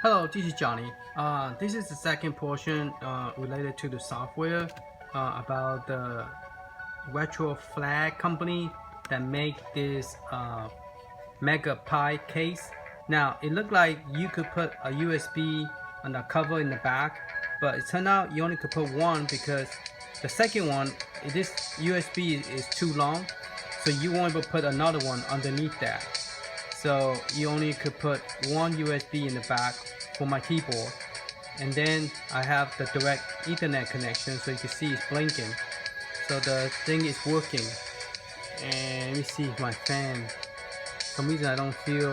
Hello, this is Johnny. This is the second portion related to the software about the RetroFlag company that make this MegaPi case. Now, it looked like you could put a USB on the cover in the back, but it turned out you only could put one because the second one, this USB is too long, so you won't be able to put another one underneath that. So you only could put one USB in the back for my keyboard, and then I have the direct Ethernet connection, so you can see it's blinking, so the thing is working. And let me see if my fan, for some reason I don't feel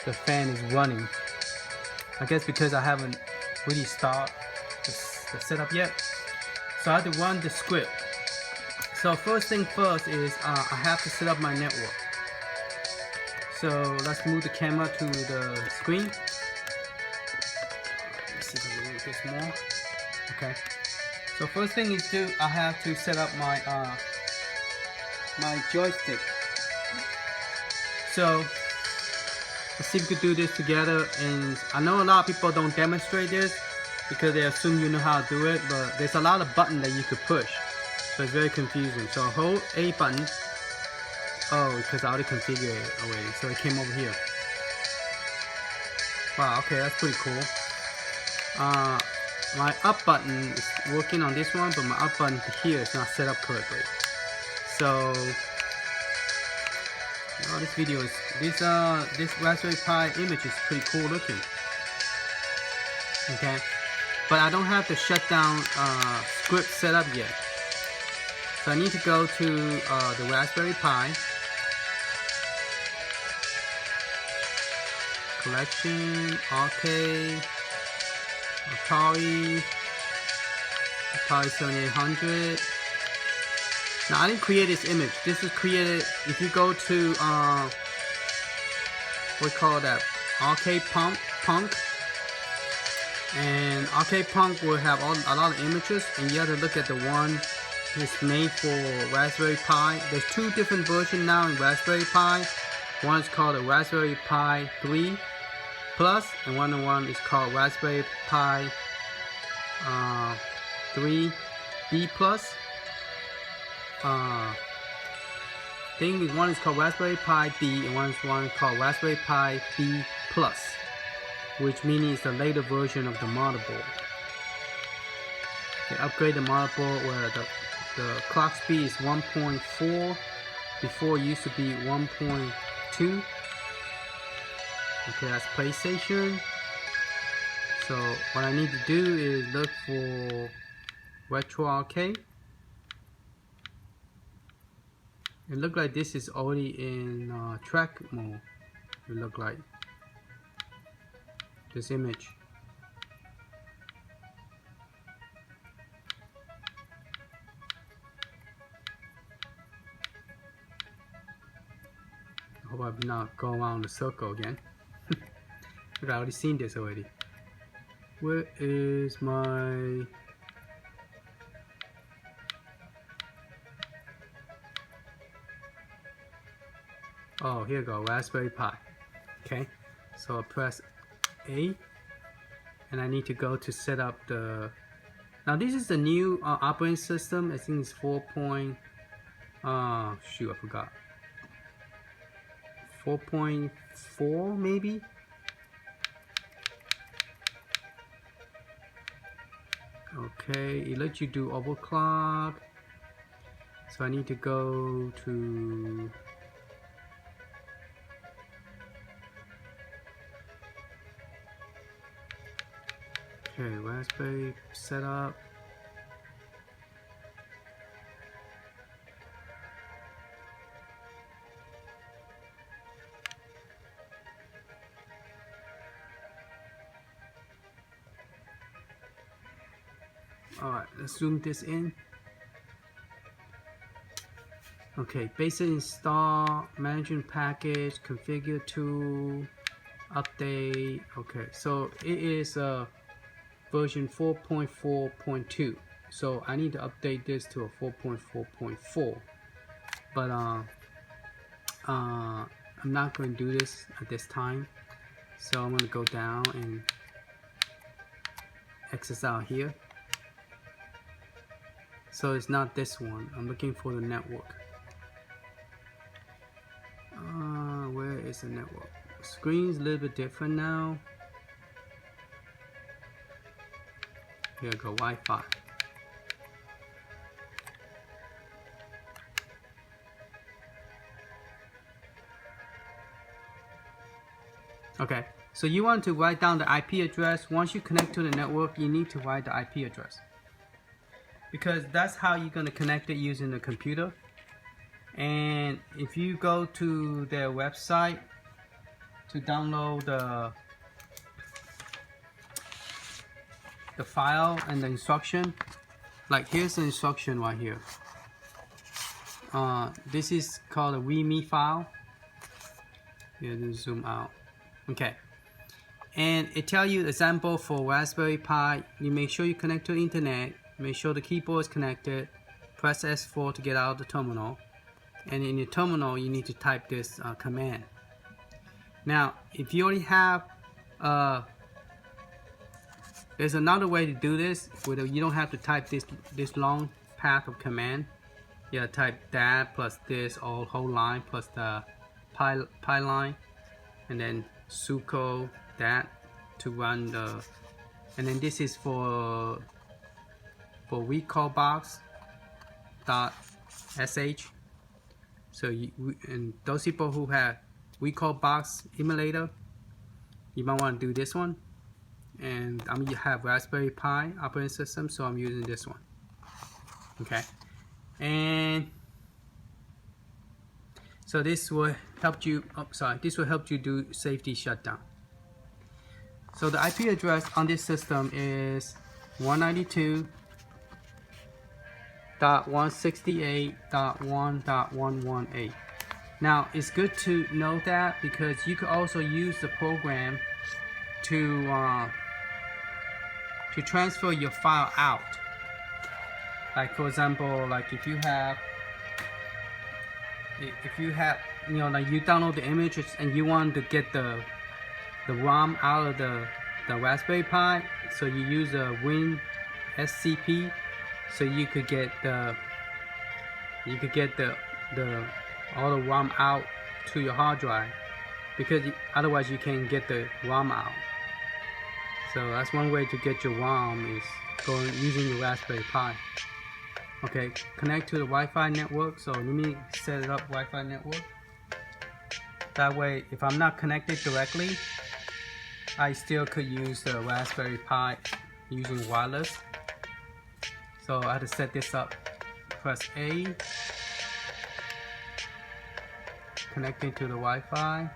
the fan is running. I guess because I haven't really started the setup yet, so I have to run the script. So first thing first is I have to set up my network. So let's move the camera to the screen. Let's see if I can move this more. Okay. So first thing is I have to set up my my joystick. So let's see if we could do this together. And I know a lot of people don't demonstrate this because they assume you know how to do it, but there's a lot of buttons that you could push. So it's very confusing. So hold A button. Oh, because I already configured it already, so it came over here. Wow, okay, that's pretty cool. My up button is working on this one, but my up button here is not set up correctly. So, this video is this Raspberry Pi image is pretty cool looking. Okay, but I don't have the shutdown script set up yet. So I need to go to the Raspberry Pi. Collection, Arcade, Atari 7800. Now I didn't create this image. This is created if you go to what we call that, Arcade Punk, and Arcade Punk will have a lot of images, and you have to look at the one that's made for Raspberry Pi. There's two different versions now in Raspberry Pi. One is called the Raspberry Pi 3 Plus, and one is called Raspberry Pi 3B Plus. I think one is called Raspberry Pi B, and one is called Raspberry Pi B Plus, which means it's the later version of the motherboard. They upgrade the motherboard where the clock speed is 1.4. Before it used to be 1.2. Okay, that's PlayStation. So what I need to do is look for Retro Arcade. It looks like this is already in track mode. It look like this image. I hope I've not gone around the circle again. I've already seen this already. Where is my... Oh, here we go, Raspberry Pi. Okay, so I press A, and I need to go to set up the... Now this is the new operating system. I think it's 4. Shoot, I forgot. 4.4 maybe. Okay, it lets you do overclock. So I need to go to Raspberry setup. Alright, let's zoom this in. Okay, basic install, managing package, configure tool, update. Okay, so it is version 4.4.2. So I need to update this to a 4.4.4. But I'm not going to do this at this time. So I'm gonna go down and access out here. So it's not this one. I'm looking for the network. Where is the network? Screen's a little bit different now. Here we go, Wi-Fi. Okay, so you want to write down the IP address. Once you connect to the network, you need to write the IP address, because that's how you're going to connect it using the computer. And if you go to their website to download the file and the instruction, like here's the instruction right here. This is called a README file. Here, to zoom out. Okay, and it tells you example for Raspberry Pi. You make sure you connect to the internet, make sure the keyboard is connected, press S4 to get out of the terminal, and in the terminal you need to type this command. Now if you already have there's another way to do this where you don't have to type this long path of command. You type that plus this whole line plus the pi line, and then sudo that to run the, and then this is for recallbox.sh. So and those people who have recallbox emulator, you might want to do this one. And I'm gonna have Raspberry Pi operating system, so I'm using this one. Okay, and so this will help you. This will help you do safety shutdown. So the IP address on this system is 192.168.1.118. Now it's good to know that, because you could also use the program to transfer your file out. Like for example, like if you have you know, like you download the images and you want to get the ROM out of the Raspberry Pi, so you use a WinSCP, so you could get all the ROM out to your hard drive, because otherwise you can't get the ROM out. So that's one way to get your ROM, is using your Raspberry Pi. Okay, connect to the Wi-Fi network. So let me set it up Wi-Fi network. That way, if I'm not connected directly, I still could use the Raspberry Pi using wireless. So I have to set this up. Press A. Connecting to the Wi-Fi.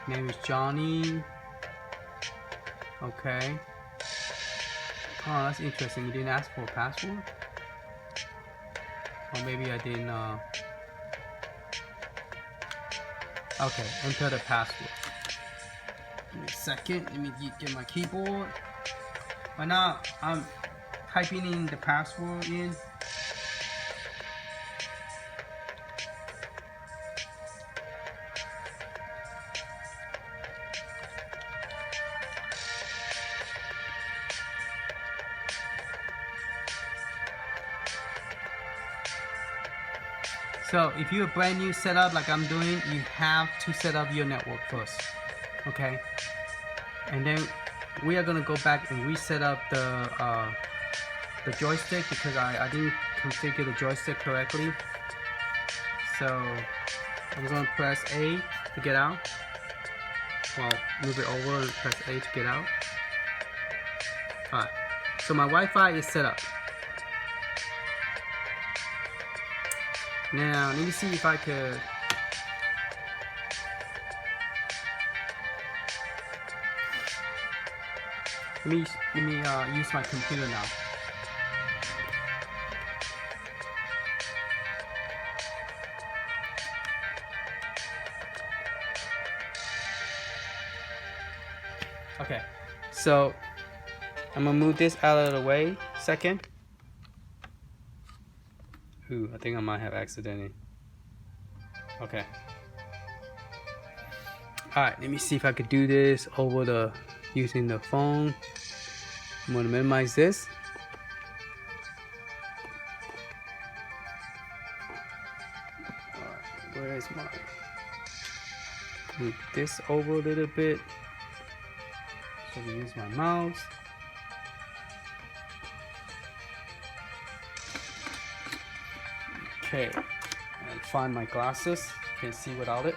Name is Johnny. Okay. Oh, that's interesting. You didn't ask for a password? Or maybe I didn't. Okay, enter the password. Give me a second. Let me get my keyboard. Right now, I'm typing in the password in. So if you're a brand new setup like I'm doing, you have to set up your network first, okay? And then we are gonna go back and reset up the joystick, because I didn't configure the joystick correctly. So I'm gonna press A to get out. Well, move it over and press A to get out. Alright, so my Wi-Fi is set up. Now, let me see if I could. Let me use my computer now. Okay, so I'm gonna move this out of the way. Second. Ooh, I think I might have accidentally. Okay. Alright, let me see if I could do this over the using the phone. I'm gonna minimize this. Alright, where is my move this over a little bit. So we use my mouse. Okay, and find my glasses. Can't see without it.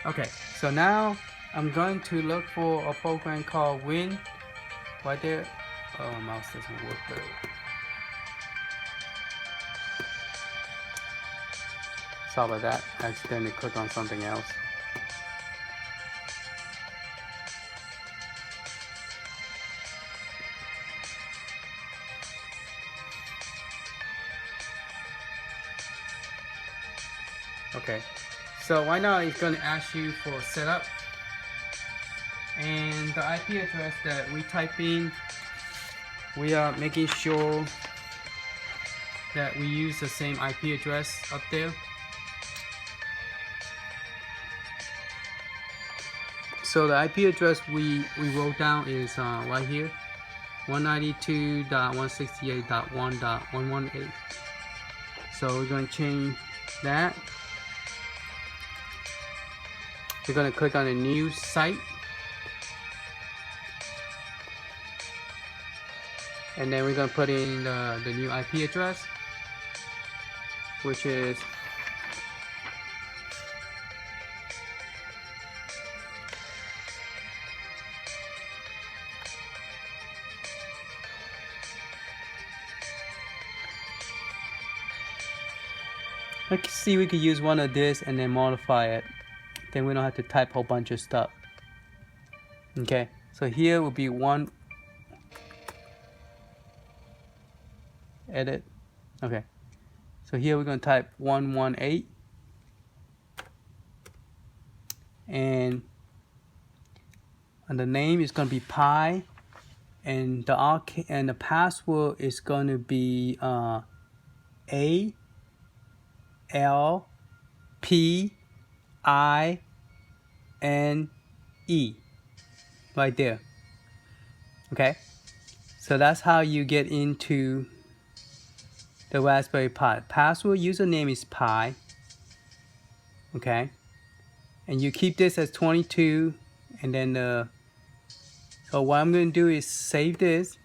Okay, so now I'm going to look for a program called Win. Right there. Oh, mouse doesn't work very well. Sorry about that. I accidentally clicked on something else. Okay, so right now it's going to ask you for setup, and the IP address that we type in, we are making sure that we use the same IP address up there. So the IP address we wrote down is right here, 192.168.1.118. So we're going to change that. We're going to click on a new site, and then we're going to put in the new IP address, which is let's see, we could use one of this and then modify it. Then we don't have to type a whole bunch of stuff. Okay, so here will be one edit. Okay, so here we're going to type 118, and the name is going to be Pi, and the password is going to be ALPINE right there. Okay, so that's how you get into the Raspberry Pi. Password username is Pi. Okay, and you keep this as 22, and then so what I'm going to do is save this,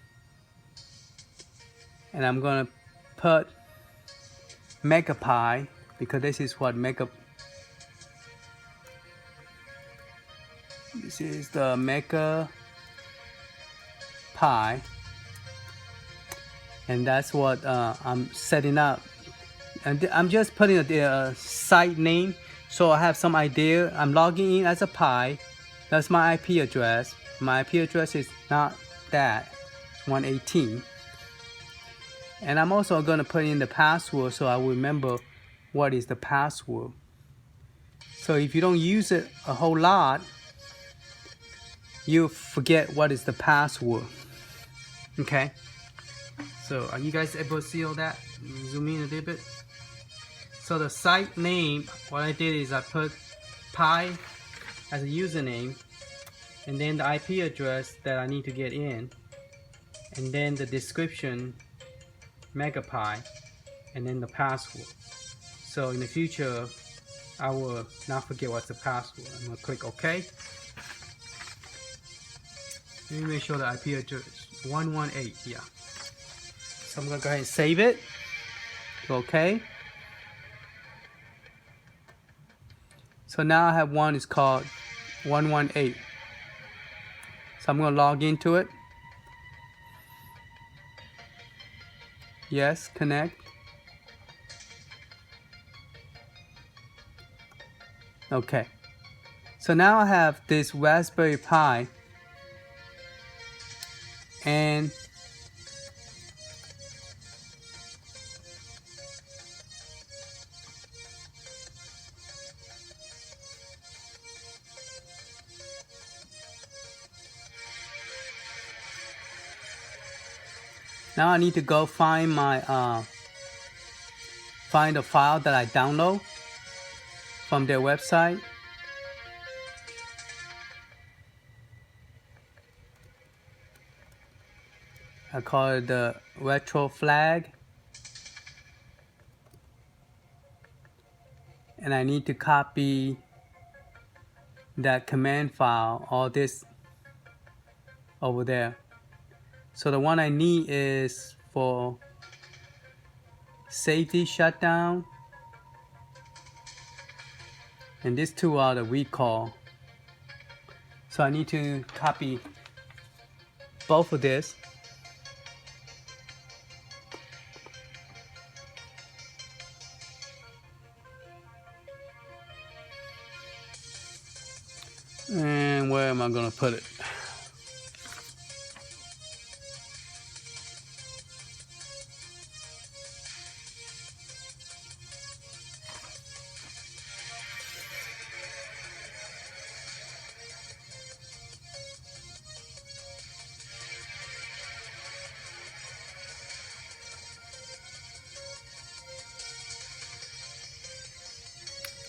and I'm going to put MegaPi, because this is what this is the MegaPi, and that's what I'm setting up. And I'm just putting a site name, so I have some idea. I'm logging in as a Pi. That's my IP address. My IP address is not that, it's 118. And I'm also going to put in the password, so I will remember what is the password. So if you don't use it a whole lot, you forget what is the password. Okay, so are you guys able to see all that? Zoom in a little bit. So the site name, what I did is I put Pi as a username, and then the IP address that I need to get in, and then the description, MegaPi, and then the password. So in the future, I will not forget what's the password. I'm going to click OK. Let me make sure the IP address 118, yeah. So I'm going to go ahead and save it. OK. So now I have one is called 118. So I'm going to log into it. Yes, connect. Okay. So now I have this Raspberry Pi, and now I need to go find my find the file that I download. from their website. I call it the RetroFlag. And I need to copy that command file, all this over there. So the one I need is for safety shutdown. And these two are the recall. So I need to copy both of this. And where am I gonna put it?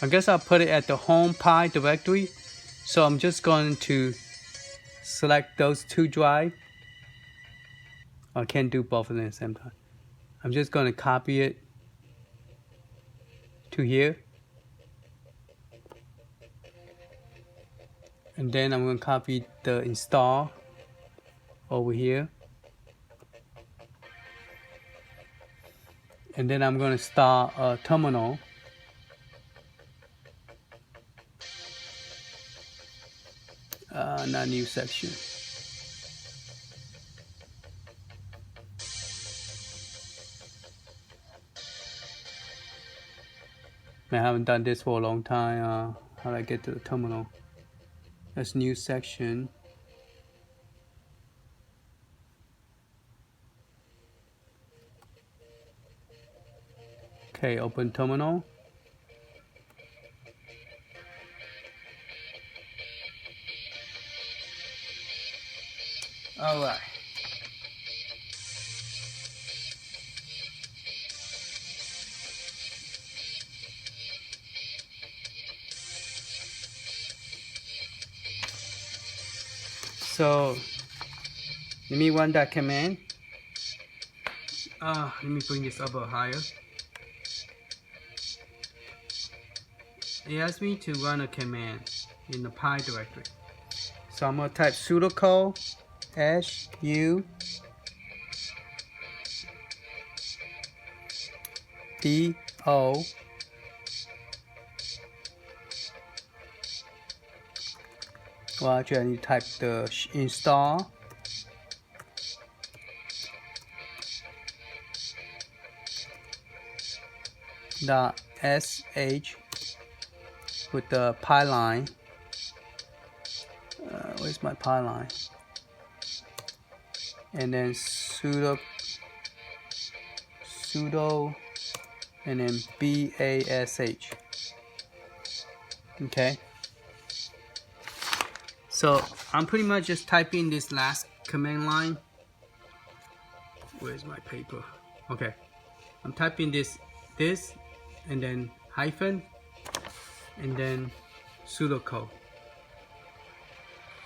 I guess I'll put it at the home Pi directory. So I'm just going to select those two drives. I can't do both of them at the same time. I'm just going to copy it to here. And then I'm going to copy the install over here. And then I'm going to start a terminal. Not new section. I haven't done this for a long time. How do I get to the terminal? That's new section. Okay, open terminal. All right. So let me run that command. Let me bring this up a higher. It asks me to run a command in the Pi directory. So I'm gonna type sudo su do. Well, actually, I need to type the install. .sh with the Pi line. Where's my Pi line? And then sudo and then bash. Okay. So I'm pretty much just typing this last command line. Where's my paper? Okay. I'm typing this, and then hyphen, and then sudo.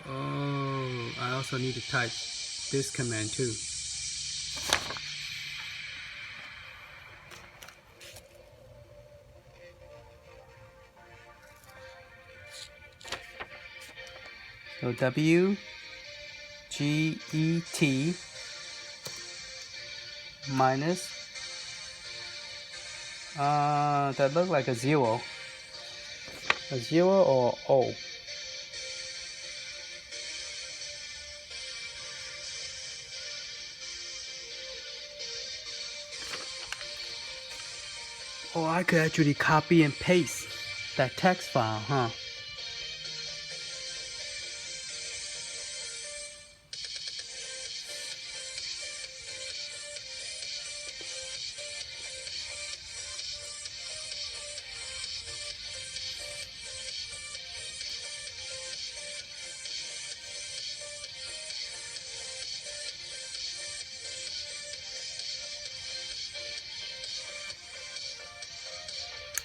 Oh, I also need to type this command too. So WGET minus that looks like a 0. A 0 or O. Oh, I could actually copy and paste that text file, huh?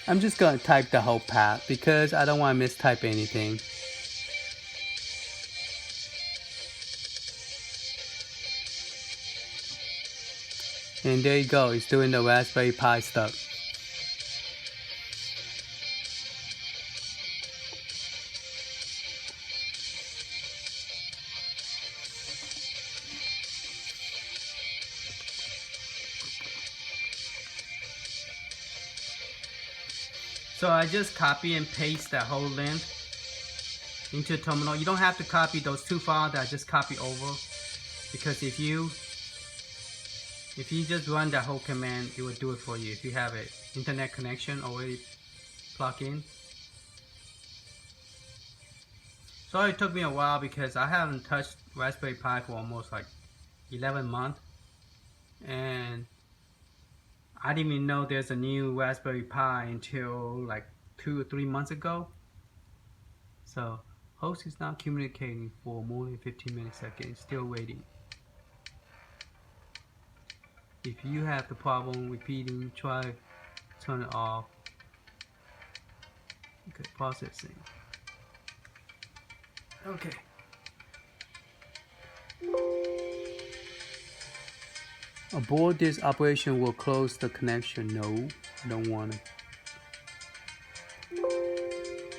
I'm just gonna type the whole path because I don't want to mistype anything. And there you go, it's doing the Raspberry Pi stuff. So I just copy and paste that whole length into terminal. You don't have to copy those two files that I just copy over, because if you just run that whole command, it will do it for you if you have an internet connection already plugged in. So it took me a while because I haven't touched Raspberry Pi for almost like 11 months, and I didn't even know there's a new Raspberry Pi until like 2 or 3 months ago. So host is not communicating for more than 15 milliseconds, still waiting. If you have the problem repeating, try turn it off. Okay, processing. Okay. Abort this operation will close the connection. No, I don't want it.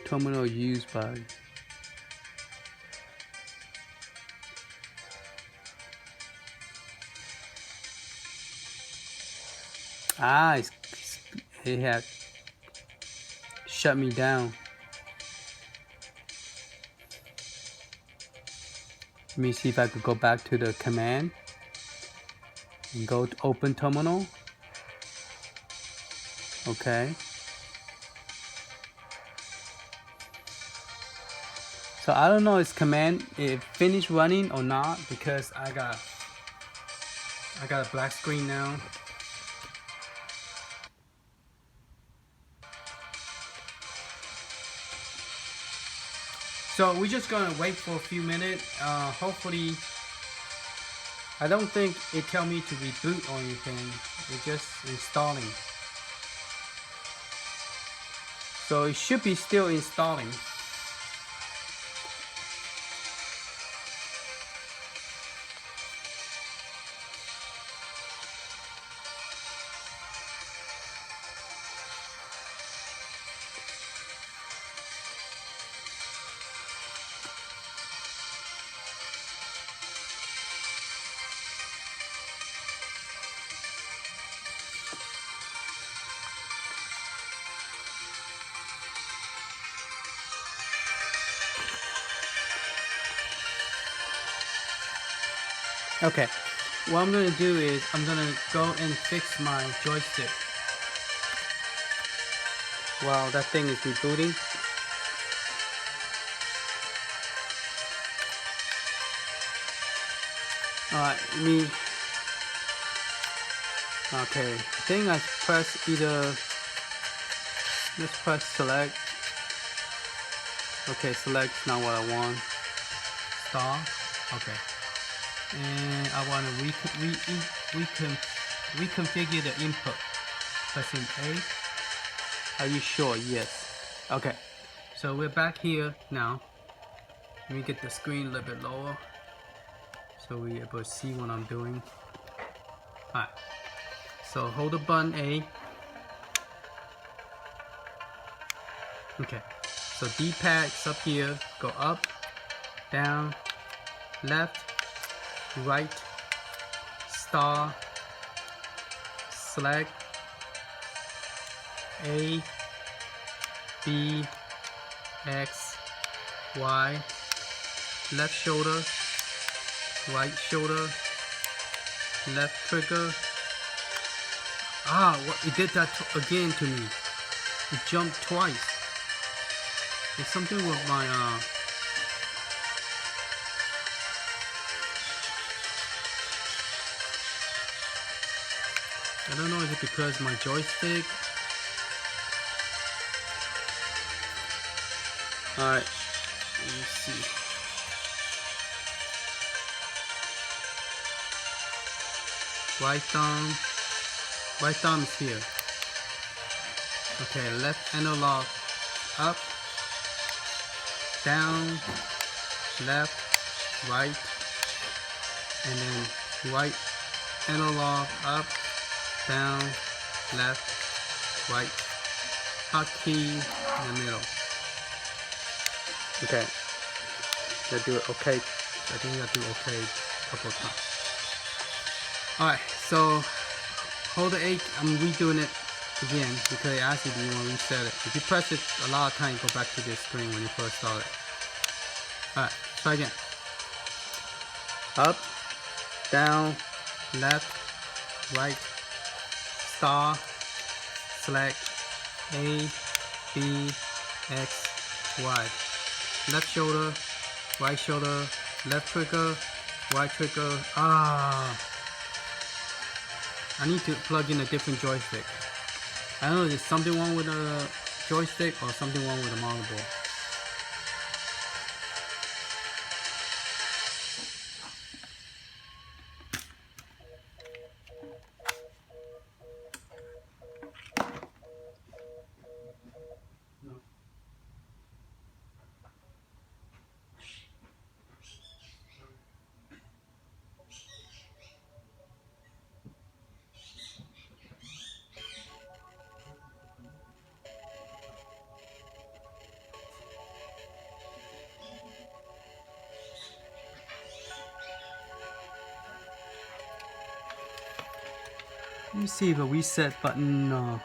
Terminal used by. It had shut me down. Let me see if I could go back to the command and go to open terminal. Okay. So I don't know if command it finished running or not, because I got a black screen now. So we're just gonna wait for a few minutes. Hopefully, I don't think it tell me to reboot or anything. It's just installing. So it should be still installing. Okay, what I'm gonna do is I'm gonna go and fix my joystick while that thing is rebooting. Alright, okay, I think I press let's press select. Okay, select's not what I want. Star, okay. And I want to reconfigure the input. Pressing A. Are you sure? Yes. Okay. So we're back here now. Let me get the screen a little bit lower so we're able to see what I'm doing. Alright. So hold the button A. Okay. So D-pad's up here. Go up, down, left, right, star, select, A, B, X, Y, left shoulder, right shoulder, left trigger. What it did that again to me. It jumped twice. There's something with my I don't know if it's because my joystick. Alright, let me see. Right thumb is here. Okay, left analog up, down, left, right, and then right analog up, down, left, right, hotkey in the middle. Okay, gotta do it okay. I think you gotta do okay a couple of times. Alright, so hold the 8, I'm redoing it again because it asks you do you want to reset it. If you press it a lot of times, go back to this screen when you first start it. Alright, try again. Up, down, left, right, star, select A, B, X, Y. Left shoulder, right shoulder, left trigger, right trigger. I need to plug in a different joystick. I don't know if there's something wrong with the joystick or something wrong with the motherboard. Let me see if a reset button.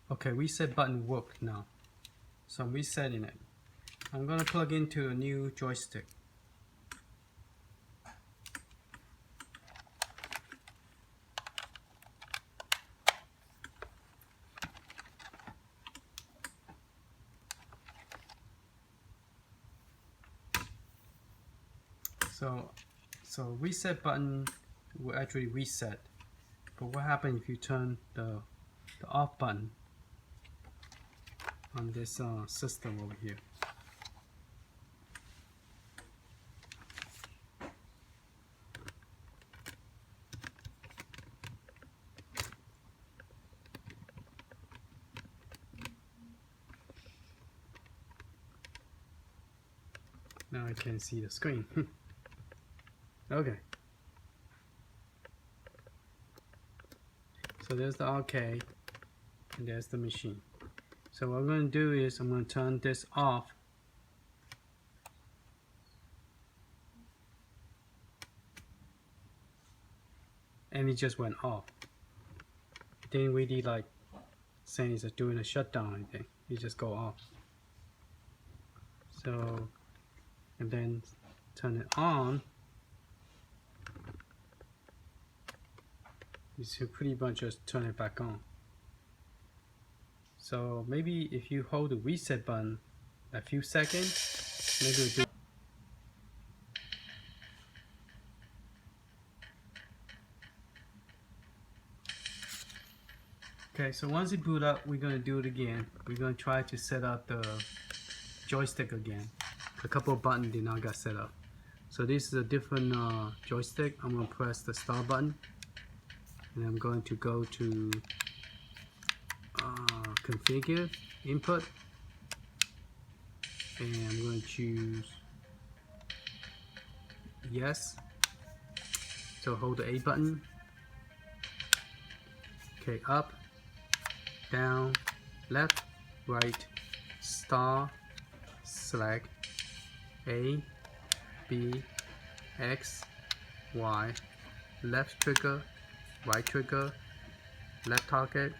Okay, reset button worked now. So I'm resetting it. I'm gonna plug into a new joystick. So reset button will actually reset. But what happens if you turn the off button on this system over here? Now I can see the screen. Okay. So there's the arcade and there's the machine. So what I'm going to do is I'm going to turn this off. And it just went off. It didn't really like saying it's doing a shutdown or anything. It just go off. So, and then turn it on. You should pretty much just turn it back on. So maybe if you hold the reset button a few seconds, maybe it'll do. Okay, so once it boot up, we're going to do it again. We're going to try to set up the joystick again. A couple of buttons did not get set up. So this is a different joystick. I'm going to press the start button. And I'm going to go to configure input, and I'm going to choose yes. So hold the A button. Okay, up, down, left, right, star, select A, B, X, Y, left trigger, right trigger, left target,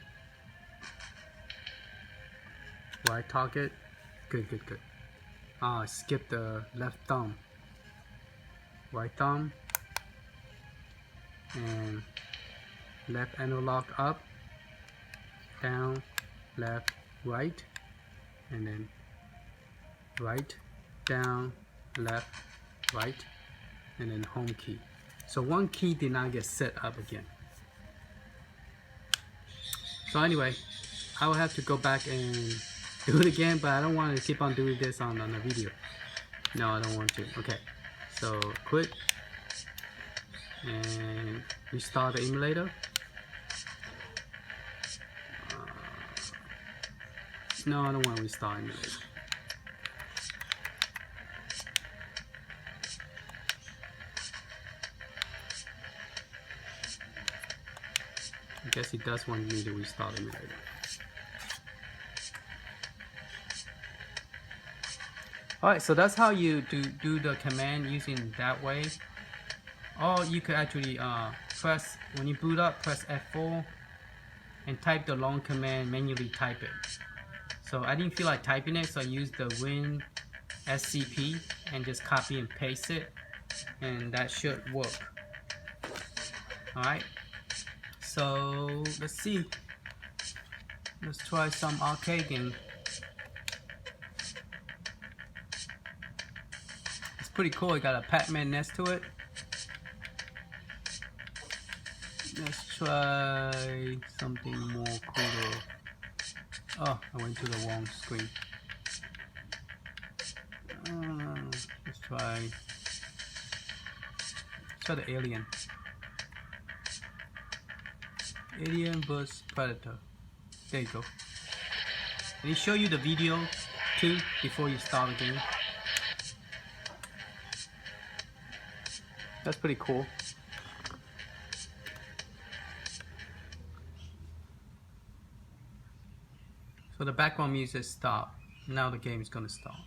right target. Good. Skip the left thumb. Right thumb. And left analog up, down, left, right. And then right, down, left, right. And then home key. So one key did not get set up again. So anyway, I will have to go back and do it again, but I don't want to keep on doing this on the video. No, I don't want to. Okay, so quit and restart the emulator. No, I don't want to restart emulator. I guess he does want me to restart emulator. Alright, so that's how you do the command using that way. Or you could actually press, when you boot up, press F4 and type the long command, manually type it. So I didn't feel like typing it, so I used the WinSCP and just copy and paste it, and that should work. Alright, so let's see. Let's try some arcade game. It's pretty cool, it got a Pac-Man next to it. Let's try something more cooler. Oh, I went to the wrong screen. Let's try the Alien. Alien vs Predator. There you go. And it show you the video too before you start the game. That's pretty cool. So the background music stopped. Now the game is gonna start.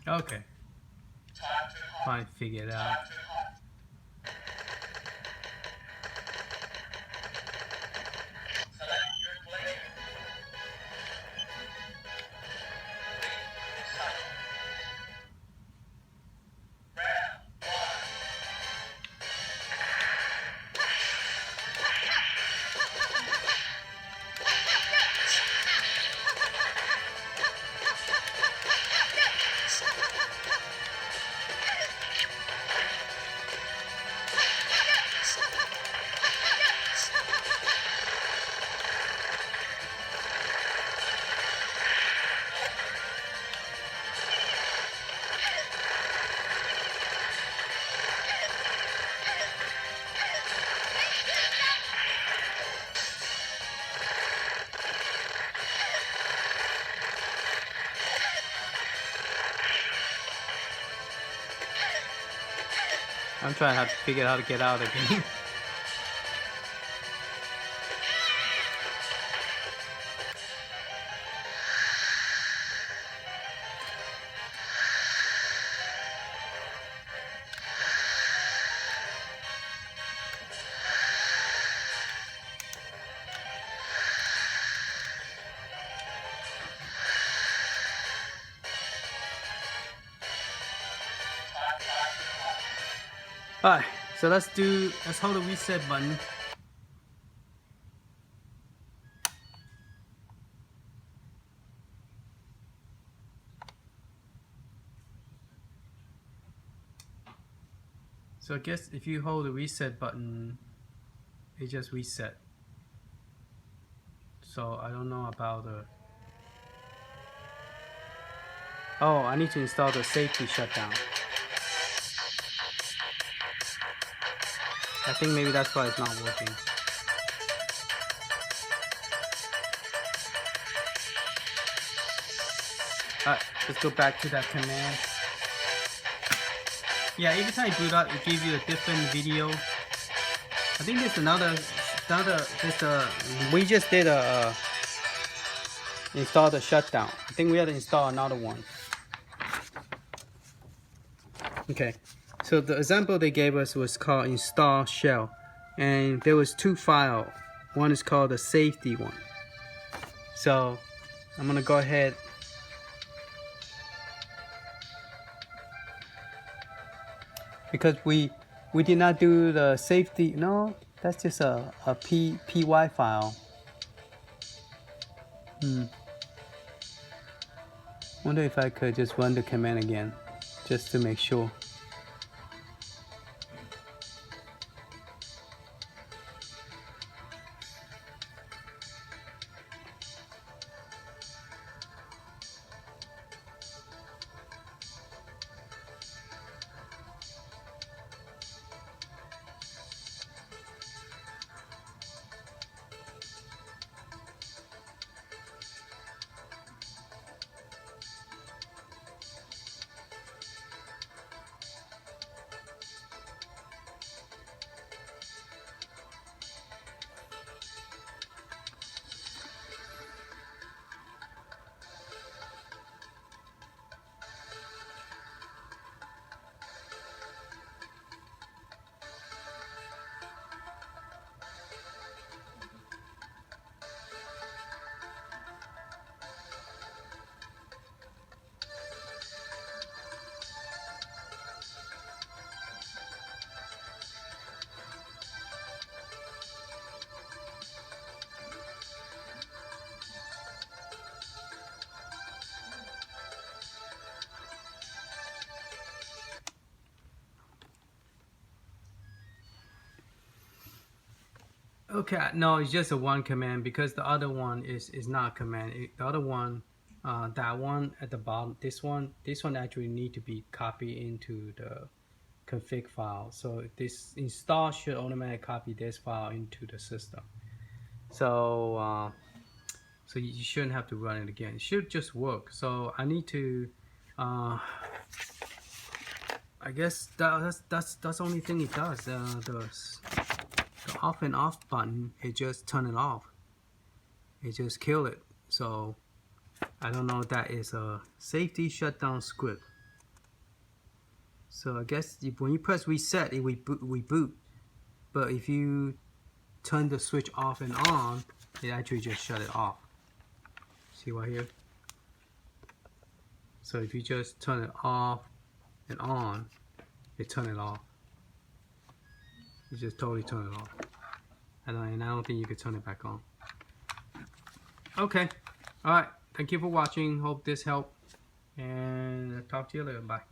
Okay. Trying to figure it out. I'm trying to figure out how to get out of the game. Alright, so let's hold the reset button. So I guess if you hold the reset button, it just reset. So I don't know about the... Oh, I need to install the safety shutdown. I think maybe that's why it's not working. Alright, let's go back to that command. Yeah, every time you boot up, it gives you a different video. I think there's another. We just did install the shutdown. I think we had to install another one. Okay, so the example they gave us was called install shell, and there was 2 files. One is called the safety one. So I'm gonna go ahead. Because we did not do the safety. No, that's just a py file. Wonder if I could just run the command again, just to make sure. Okay, no, it's just a one command because the other one is not a command. The other one, that one at the bottom, this one actually need to be copied into the config file. So this install should automatically copy this file into the system. So so you shouldn't have to run it again. It should just work. So I need to, I guess that's the only thing it does. The off and off button, it just turn it off. It just kill it. So I don't know if that is a safety shutdown script. So I guess when you press reset, it will reboot. But if you turn the switch off and on, it actually just shut it off. See right here? So if you just turn it off and on, it turn it off. You just totally turn it off. And I don't think you can turn it back on. Okay. Alright. Thank you for watching. Hope this helped. And I'll talk to you later. Bye.